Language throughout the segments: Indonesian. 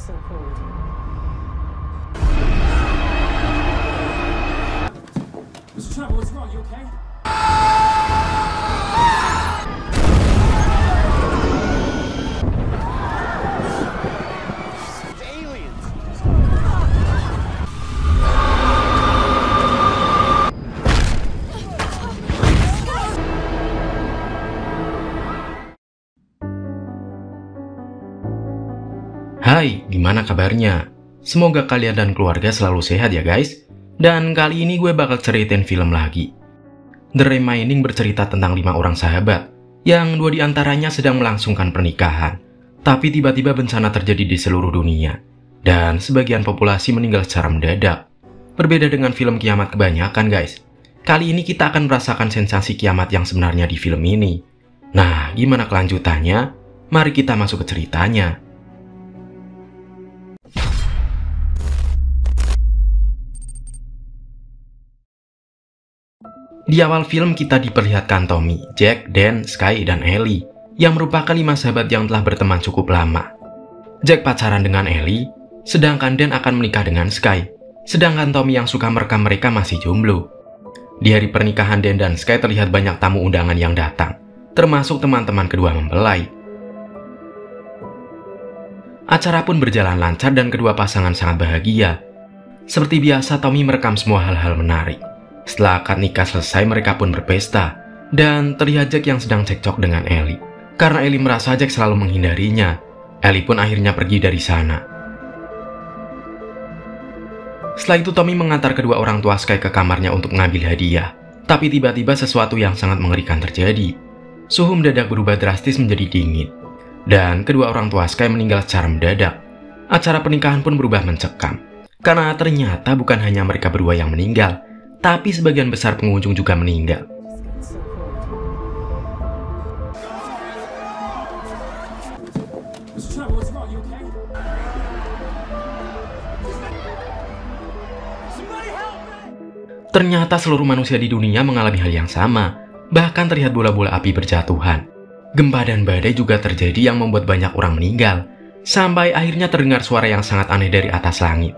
Mr. Trevor, what's wrong? You okay? It's aliens. Hai, gimana kabarnya? Semoga kalian dan keluarga selalu sehat ya guys. Dan kali ini gue bakal ceritain film lagi. The Remaining bercerita tentang 5 orang sahabat, yang 2 diantaranya sedang melangsungkan pernikahan. Tapi tiba-tiba bencana terjadi di seluruh dunia, dan sebagian populasi meninggal secara mendadak. Berbeda dengan film kiamat kebanyakan guys. Kali ini kita akan merasakan sensasi kiamat yang sebenarnya di film ini. Nah, gimana kelanjutannya? Mari kita masuk ke ceritanya. Di awal film kita diperlihatkan Tommy, Jack, Dan, Sky, dan Ellie yang merupakan 5 sahabat yang telah berteman cukup lama. Jack pacaran dengan Ellie, sedangkan Dan akan menikah dengan Sky, sedangkan Tommy yang suka merekam mereka masih jomblo. Di hari pernikahan Dan dan Sky terlihat banyak tamu undangan yang datang, termasuk teman-teman kedua mempelai. Acara pun berjalan lancar dan kedua pasangan sangat bahagia. Seperti biasa, Tommy merekam semua hal-hal menarik. Setelah akad nikah selesai, mereka pun berpesta, dan terlihat Jack yang sedang cekcok dengan Ellie. Karena Ellie merasa Jack selalu menghindarinya, Ellie pun akhirnya pergi dari sana. Setelah itu Tommy mengantar kedua orang tua Sky ke kamarnya untuk mengambil hadiah. Tapi tiba-tiba sesuatu yang sangat mengerikan terjadi. Suhu mendadak berubah drastis menjadi dingin, dan kedua orang tua Sky meninggal secara mendadak. Acara pernikahan pun berubah mencekam, karena ternyata bukan hanya mereka berdua yang meninggal, tapi sebagian besar pengunjung juga meninggal. Mr. Trevor, what's wrong? You okay? Somebody help me! Ternyata seluruh manusia di dunia mengalami hal yang sama. Bahkan terlihat bola-bola api berjatuhan. Gempa dan badai juga terjadi yang membuat banyak orang meninggal. Sampai akhirnya terdengar suara yang sangat aneh dari atas langit.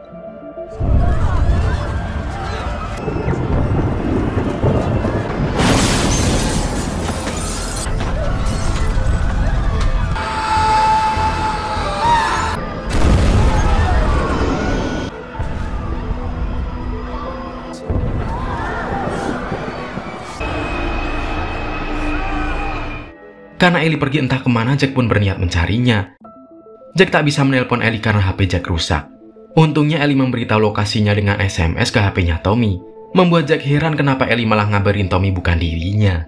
Karena Ellie pergi entah kemana, Jack pun berniat mencarinya. Jack tak bisa menelpon Ellie karena HP Jack rusak. Untungnya Ellie memberitahu lokasinya dengan SMS ke HP-nya Tommy, membuat Jack heran kenapa Ellie malah ngabarin Tommy bukan dirinya.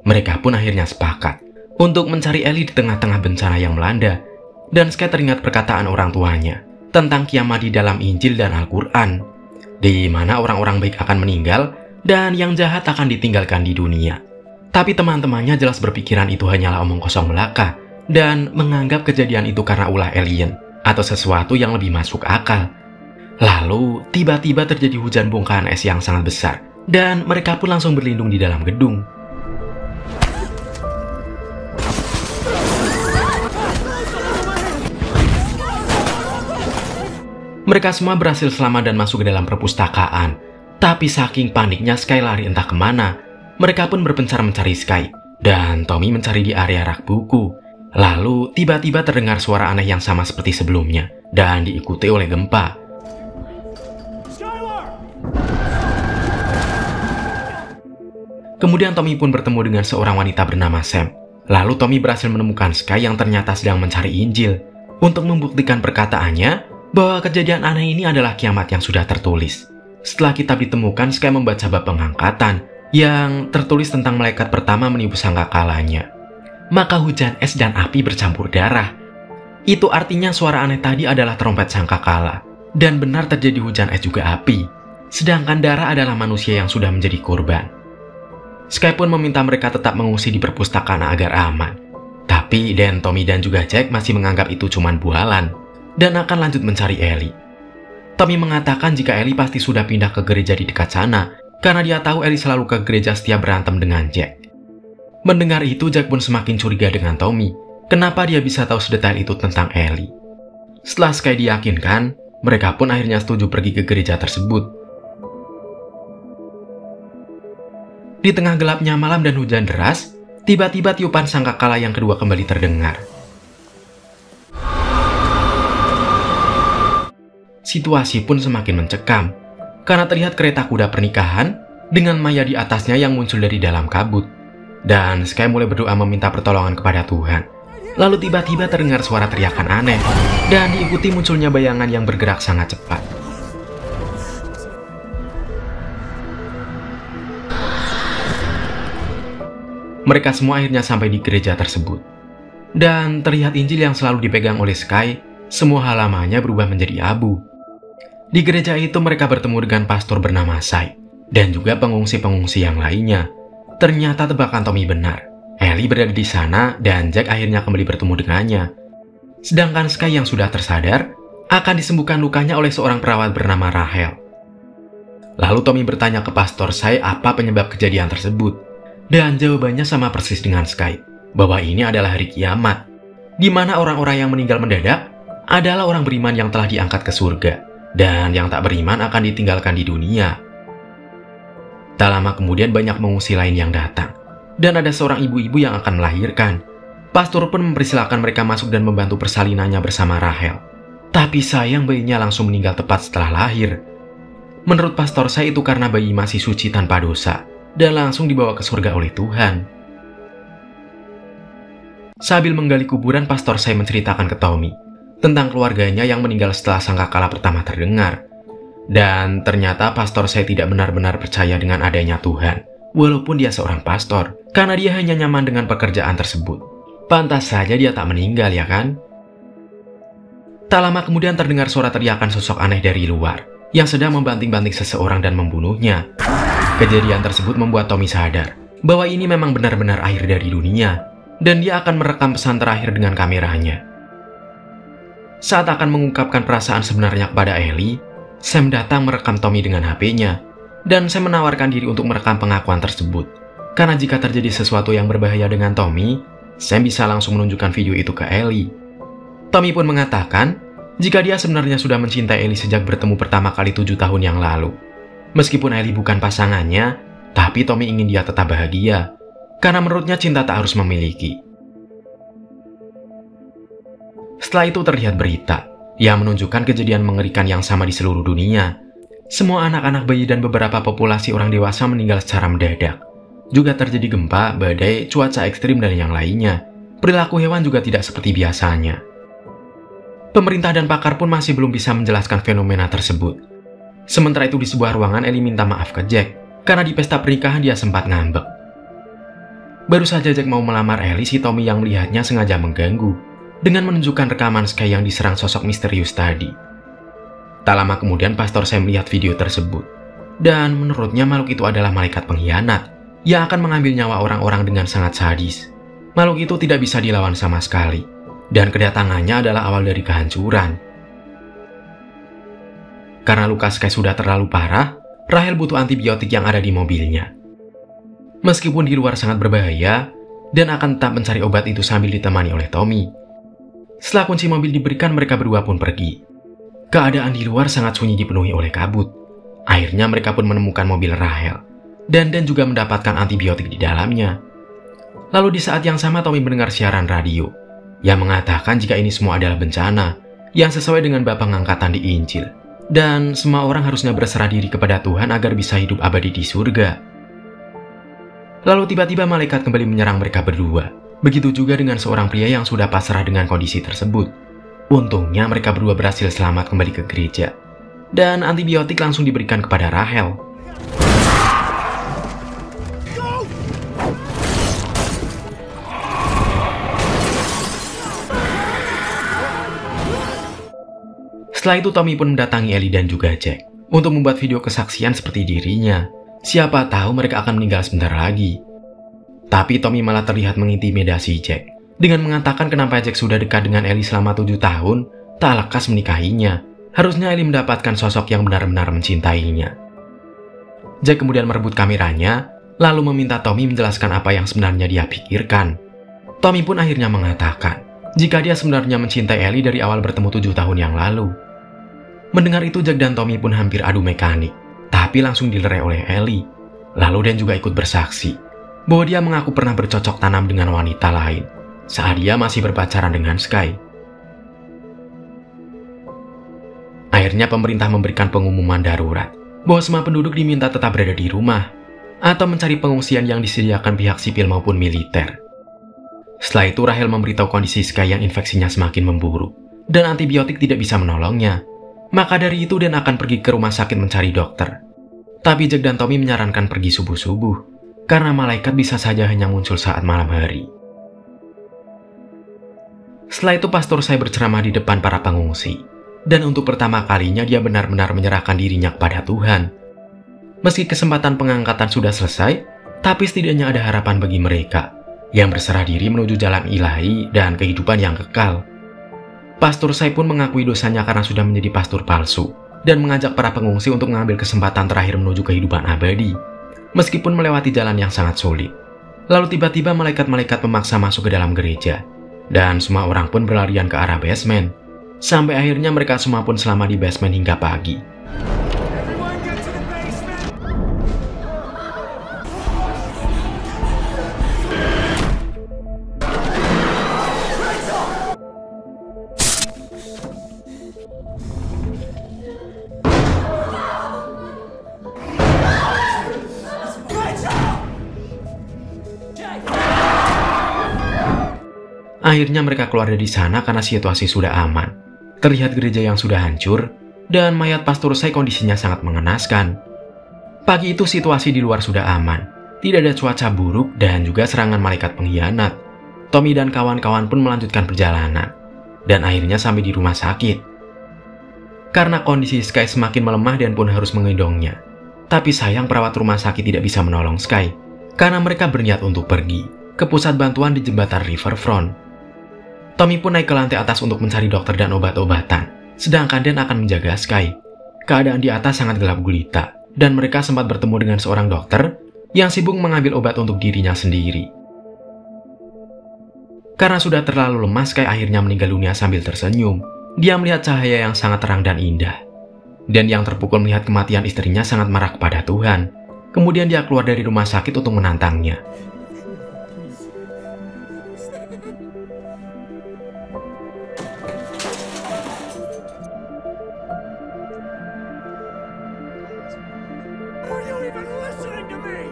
Mereka pun akhirnya sepakat untuk mencari Ellie di tengah-tengah bencana yang melanda, dan Sky teringat perkataan orang tuanya tentang kiamat di dalam Injil dan Al-Quran, di mana orang-orang baik akan meninggal dan yang jahat akan ditinggalkan di dunia. Tapi teman-temannya jelas berpikiran itu hanyalah omong kosong belaka dan menganggap kejadian itu karena ulah alien atau sesuatu yang lebih masuk akal. Lalu, tiba-tiba terjadi hujan bongkahan es yang sangat besar dan mereka pun langsung berlindung di dalam gedung. Mereka semua berhasil selamat dan masuk ke dalam perpustakaan. Tapi saking paniknya, Sky lari entah kemana. Mereka pun berpencar mencari Sky, dan Tommy mencari di area rak buku. Lalu, tiba-tiba terdengar suara aneh yang sama seperti sebelumnya, dan diikuti oleh gempa. Kemudian Tommy pun bertemu dengan seorang wanita bernama Sam. Lalu Tommy berhasil menemukan Sky yang ternyata sedang mencari Injil, untuk membuktikan perkataannya bahwa kejadian aneh ini adalah kiamat yang sudah tertulis. Setelah kitab ditemukan, Sky membaca bab pengangkatan, yang tertulis tentang malaikat pertama menipu sangkakalanya. Maka hujan es dan api bercampur darah. Itu artinya suara aneh tadi adalah trompet sangkakala. Dan benar terjadi hujan es juga api. Sedangkan darah adalah manusia yang sudah menjadi korban. Sky pun meminta mereka tetap mengungsi di perpustakaan agar aman. Tapi Dan, Tommy, dan juga Jack masih menganggap itu cuma bualan dan akan lanjut mencari Ellie. Tommy mengatakan jika Ellie pasti sudah pindah ke gereja di dekat sana, karena dia tahu Ellie selalu ke gereja setiap berantem dengan Jack. Mendengar itu, Jack pun semakin curiga dengan Tommy. Kenapa dia bisa tahu sedetail itu tentang Ellie? Setelah Sky diyakinkan, mereka pun akhirnya setuju pergi ke gereja tersebut. Di tengah gelapnya malam dan hujan deras, tiba-tiba tiupan sangkakala yang kedua kembali terdengar. Situasi pun semakin mencekam, karena terlihat kereta kuda pernikahan dengan Maya di atasnya yang muncul dari dalam kabut. Dan Sky mulai berdoa meminta pertolongan kepada Tuhan. Lalu tiba-tiba terdengar suara teriakan aneh, dan diikuti munculnya bayangan yang bergerak sangat cepat. Mereka semua akhirnya sampai di gereja tersebut. Dan terlihat Injil yang selalu dipegang oleh Sky, semua halamannya berubah menjadi abu. Di gereja itu mereka bertemu dengan pastor bernama Sai, dan juga pengungsi-pengungsi yang lainnya. Ternyata tebakan Tommy benar. Ellie berada di sana dan Jack akhirnya kembali bertemu dengannya. Sedangkan Sky yang sudah tersadar akan disembuhkan lukanya oleh seorang perawat bernama Rachel. Lalu Tommy bertanya ke pastor Sai apa penyebab kejadian tersebut. Dan jawabannya sama persis dengan Sky, bahwa ini adalah hari kiamat, di mana orang-orang yang meninggal mendadak adalah orang beriman yang telah diangkat ke surga, dan yang tak beriman akan ditinggalkan di dunia. Tak lama kemudian banyak pengungsi lain yang datang. Dan ada seorang ibu-ibu yang akan melahirkan. Pastor pun mempersilahkan mereka masuk dan membantu persalinannya bersama Rachel. Tapi sayang bayinya langsung meninggal tepat setelah lahir. Menurut pastor saya itu karena bayi masih suci tanpa dosa dan langsung dibawa ke surga oleh Tuhan. Sambil menggali kuburan, pastor saya menceritakan ke Tommy tentang keluarganya yang meninggal setelah sangkakala pertama terdengar. Dan ternyata pastor saya tidak benar-benar percaya dengan adanya Tuhan. Walaupun dia seorang pastor, karena dia hanya nyaman dengan pekerjaan tersebut. Pantas saja dia tak meninggal, ya kan? Tak lama kemudian terdengar suara teriakan sosok aneh dari luar, yang sedang membanting-banting seseorang dan membunuhnya. Kejadian tersebut membuat Tommy sadar, bahwa ini memang benar-benar akhir dari dunia, dan dia akan merekam pesan terakhir dengan kameranya. Saat akan mengungkapkan perasaan sebenarnya kepada Ellie, Sam datang merekam Tommy dengan HP-nya. Dan saya menawarkan diri untuk merekam pengakuan tersebut. Karena jika terjadi sesuatu yang berbahaya dengan Tommy, Sam bisa langsung menunjukkan video itu ke Ellie. Tommy pun mengatakan, jika dia sebenarnya sudah mencintai Ellie sejak bertemu pertama kali 7 tahun yang lalu. Meskipun Ellie bukan pasangannya, tapi Tommy ingin dia tetap bahagia. Karena menurutnya cinta tak harus memiliki. Setelah itu terlihat berita yang menunjukkan kejadian mengerikan yang sama di seluruh dunia. Semua anak-anak bayi dan beberapa populasi orang dewasa meninggal secara mendadak. Juga terjadi gempa, badai, cuaca ekstrim, dan yang lainnya. Perilaku hewan juga tidak seperti biasanya. Pemerintah dan pakar pun masih belum bisa menjelaskan fenomena tersebut. Sementara itu di sebuah ruangan, Ellie minta maaf ke Jack, karena di pesta pernikahan dia sempat ngambek. Baru saja Jack mau melamar Ellie, si Tommy yang melihatnya sengaja mengganggu, dengan menunjukkan rekaman Sky yang diserang sosok misterius tadi. Tak lama kemudian pastor saya melihat video tersebut. Dan menurutnya makhluk itu adalah malaikat pengkhianat yang akan mengambil nyawa orang-orang dengan sangat sadis. Makhluk itu tidak bisa dilawan sama sekali. Dan kedatangannya adalah awal dari kehancuran. Karena luka Sky sudah terlalu parah, Rachel butuh antibiotik yang ada di mobilnya. Meskipun di luar sangat berbahaya, dan akan tetap mencari obat itu sambil ditemani oleh Tommy. Setelah kunci mobil diberikan, mereka berdua pun pergi. Keadaan di luar sangat sunyi dipenuhi oleh kabut. Akhirnya mereka pun menemukan mobil Rachel. Dan juga mendapatkan antibiotik di dalamnya. Lalu di saat yang sama Tommy mendengar siaran radio yang mengatakan jika ini semua adalah bencana yang sesuai dengan bapa ngangkatan di Injil. Dan semua orang harusnya berserah diri kepada Tuhan agar bisa hidup abadi di surga. Lalu tiba-tiba malaikat kembali menyerang mereka berdua. Begitu juga dengan seorang pria yang sudah pasrah dengan kondisi tersebut. Untungnya mereka berdua berhasil selamat kembali ke gereja. Dan antibiotik langsung diberikan kepada Rachel. Setelah itu Tommy pun mendatangi Ellie dan juga Jack untuk membuat video kesaksian seperti dirinya. Siapa tahu mereka akan meninggal sebentar lagi. Tapi Tommy malah terlihat mengintimidasi Jack dengan mengatakan kenapa Jack sudah dekat dengan Ellie selama 7 tahun, tak lekas menikahinya. Harusnya Ellie mendapatkan sosok yang benar-benar mencintainya. Jack kemudian merebut kameranya, lalu meminta Tommy menjelaskan apa yang sebenarnya dia pikirkan. Tommy pun akhirnya mengatakan jika dia sebenarnya mencintai Ellie dari awal bertemu 7 tahun yang lalu. Mendengar itu, Jack dan Tommy pun hampir adu mekanik, tapi langsung dilerai oleh Ellie. Lalu Dan juga ikut bersaksi bahwa dia mengaku pernah bercocok tanam dengan wanita lain saat dia masih berpacaran dengan Sky. Akhirnya pemerintah memberikan pengumuman darurat bahwa semua penduduk diminta tetap berada di rumah atau mencari pengungsian yang disediakan pihak sipil maupun militer. Setelah itu Rachel memberitahu kondisi Sky yang infeksinya semakin memburuk dan antibiotik tidak bisa menolongnya. Maka dari itu Dan akan pergi ke rumah sakit mencari dokter. Tapi Jack dan Tommy menyarankan pergi subuh-subuh karena malaikat bisa saja hanya muncul saat malam hari. Setelah itu pastor saya berceramah di depan para pengungsi. Dan untuk pertama kalinya dia benar-benar menyerahkan dirinya kepada Tuhan. Meski kesempatan pengangkatan sudah selesai, tapi setidaknya ada harapan bagi mereka yang berserah diri menuju jalan ilahi dan kehidupan yang kekal. Pastor saya pun mengakui dosanya karena sudah menjadi pastor palsu dan mengajak para pengungsi untuk mengambil kesempatan terakhir menuju kehidupan abadi, meskipun melewati jalan yang sangat sulit. Lalu tiba-tiba malaikat-malaikat memaksa masuk ke dalam gereja, dan semua orang pun berlarian ke arah basement. Sampai akhirnya mereka semua pun selama di basement hingga pagi. Everyone get to the basement! Akhirnya mereka keluar dari sana karena situasi sudah aman. Terlihat gereja yang sudah hancur, dan mayat pastor saya kondisinya sangat mengenaskan. Pagi itu situasi di luar sudah aman. Tidak ada cuaca buruk dan juga serangan malaikat pengkhianat. Tommy dan kawan-kawan pun melanjutkan perjalanan. Dan akhirnya sampai di rumah sakit. Karena kondisi Sky semakin melemah dan pun harus menggendongnya. Tapi sayang perawat rumah sakit tidak bisa menolong Sky. Karena mereka berniat untuk pergi ke pusat bantuan di jembatan Riverfront. Tommy pun naik ke lantai atas untuk mencari dokter dan obat-obatan. Sedangkan Dan akan menjaga Sky. Keadaan di atas sangat gelap gulita. Dan mereka sempat bertemu dengan seorang dokter yang sibuk mengambil obat untuk dirinya sendiri. Karena sudah terlalu lemah, Sky akhirnya meninggal dunia sambil tersenyum. Dia melihat cahaya yang sangat terang dan indah. Dan yang terpukul melihat kematian istrinya sangat marah kepada Tuhan. Kemudian dia keluar dari rumah sakit untuk menantangnya. Are you even listening to me?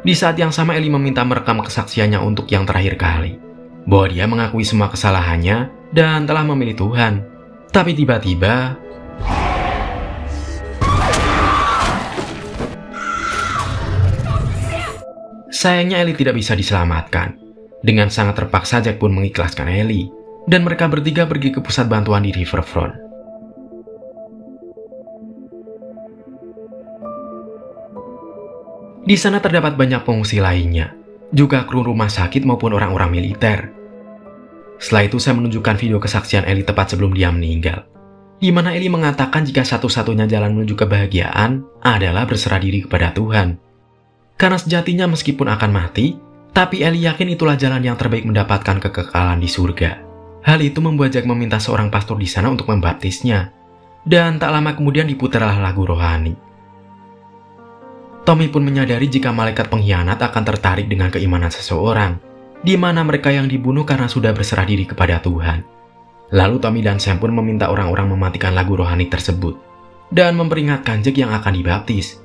Di saat yang sama Ellie meminta merekam kesaksiannya untuk yang terakhir kali. Bahwa dia mengakui semua kesalahannya dan telah memilih Tuhan. Tapi tiba-tiba sayangnya Ellie tidak bisa diselamatkan. Dengan sangat terpaksa Jack pun mengikhlaskan Ellie. Dan mereka bertiga pergi ke pusat bantuan di Riverfront. Di sana terdapat banyak pengungsi lainnya, juga kru rumah sakit maupun orang-orang militer. Setelah itu saya menunjukkan video kesaksian Ellie tepat sebelum dia meninggal, di mana Ellie mengatakan jika satu-satunya jalan menuju kebahagiaan adalah berserah diri kepada Tuhan. Karena sejatinya meskipun akan mati, tapi Ellie yakin itulah jalan yang terbaik mendapatkan kekekalan di surga. Hal itu membuat Jack meminta seorang pastor di sana untuk membaptisnya. Dan tak lama kemudian diputarlah lagu rohani. Tommy pun menyadari jika malaikat pengkhianat akan tertarik dengan keimanan seseorang, di mana mereka yang dibunuh karena sudah berserah diri kepada Tuhan. Lalu Tommy dan Sam pun meminta orang-orang mematikan lagu rohani tersebut, dan memperingatkan Jack yang akan dibaptis.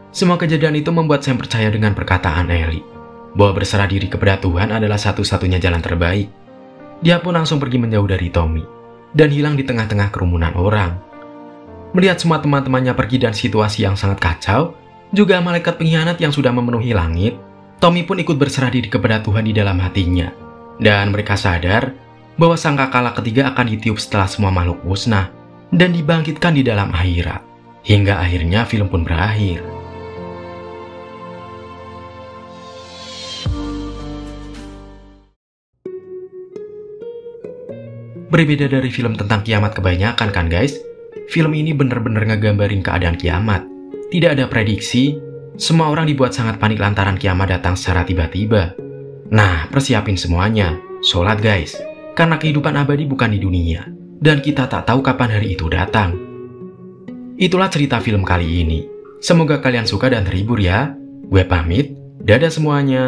Semua kejadian itu membuat Sam percaya dengan perkataan Ellie, bahwa berserah diri kepada Tuhan adalah satu-satunya jalan terbaik. Dia pun langsung pergi menjauh dari Tommy, dan hilang di tengah-tengah kerumunan orang. Melihat semua teman-temannya pergi dan situasi yang sangat kacau, juga malaikat pengkhianat yang sudah memenuhi langit, Tommy pun ikut berserah diri kepada Tuhan di dalam hatinya. Dan mereka sadar bahwa sangkakala ketiga akan ditiup setelah semua makhluk musnah, dan dibangkitkan di dalam akhirat. Hingga akhirnya film pun berakhir. Berbeda dari film tentang kiamat kebanyakan kan guys, film ini bener-bener ngegambarin keadaan kiamat. Tidak ada prediksi, Semua orang dibuat sangat panik lantaran kiamat datang secara tiba-tiba. Nah, persiapin semuanya. Sholat guys. Karena kehidupan abadi bukan di dunia. Dan kita tak tahu kapan hari itu datang. Itulah cerita film kali ini. Semoga kalian suka dan terhibur ya. Gue pamit. Dadah semuanya.